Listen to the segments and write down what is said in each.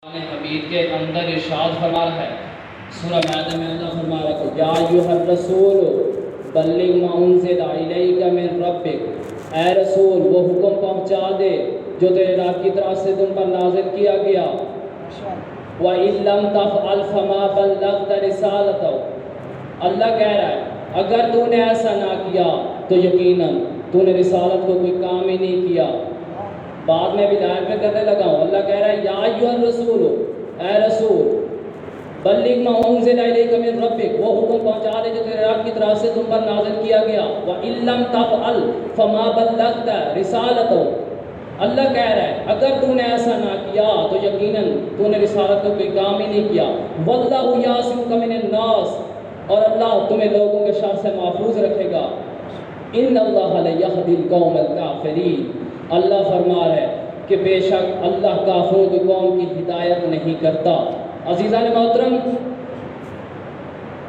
حمید کے اندر ارشاد فرما رہا ہے سورہ مائدہ میں اللہ فرما رہا ہے یا ایھا الرسول بلغ ما انزل الیک من ربک، اے رسول وہ حکم پہنچا دے جو تیرے رب کی طرف سے تم پر نازل کیا گیا۔ وَإِن لَّمْ تَفْعَلْ فَمَا بَلَّغْتَ رِسَالَتَهُ، اللہ کہہ رہا ہے اگر تو نے ایسا نہ کیا تو یقیناً تو نے رسالت کو کوئی کام ہی نہیں کیا۔ بعد میں بھی دائر میں کرنے لگا ہوں، اللہ کہہ رہا ہے یا ایھا الرسول، اے رسول بلغ ما انزل الیک من ربک، وہ حکم پہنچا دے جو تیرے رب کی طرف سے تم پر نازل کیا گیا۔ وَإِن لَّمْ تَفْعَلْ فَمَا بَلَّغْتَ رِسَالَتَهُ، اللہ کہہ رہا ہے اگر تو نے ایسا نہ کیا تو یقیناً تو نے رسالت کو کوئی کام ہی نہیں کیا۔ وَاللَّهُ يَعْصِمُكَ مِنَ النَّاسِ، اور اللہ تمہیں لوگوں کے شر سے محفوظ رکھے گا۔ إِنَّ اللَّهَ لَيَهْدِي الْقَوْمَ الْكَافِرِينَ، اللہ فرما رہا ہے کہ بے شک اللہ کافروں کی قوم کی ہدایت نہیں کرتا۔ عزیزان محترم،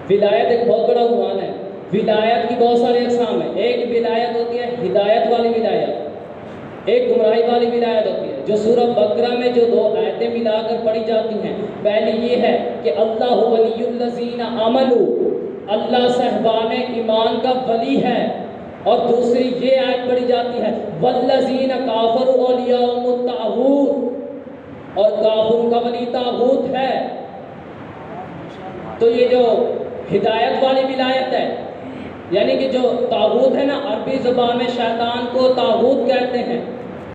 ولایت ایک بہت بڑا عنوان ہے۔ ولایت کی بہت سارے اقسام ہیں۔ ایک ولایت ہوتی ہے ہدایت والی ولایت، ایک گمراہی والی ولایت ہوتی ہے جو سورہ بقرہ میں جو دو آیتیں ملا کر پڑھی جاتی ہیں۔ پہلی یہ ہے کہ اللہ ولی الذین آمنوا، اللہ صاحبان ایمان کا ولی ہے، اور دوسری یہ آیت پڑھی جاتی ہے والذین کافروا اولیاءہم الطاغوت، اور کافروں کا ولی طاغوت ہے۔ تو یہ جو ہدایت والی ولایت ہے، یعنی کہ جو طاغوت ہے نا، عربی زبان میں شیطان کو طاغوت کہتے ہیں۔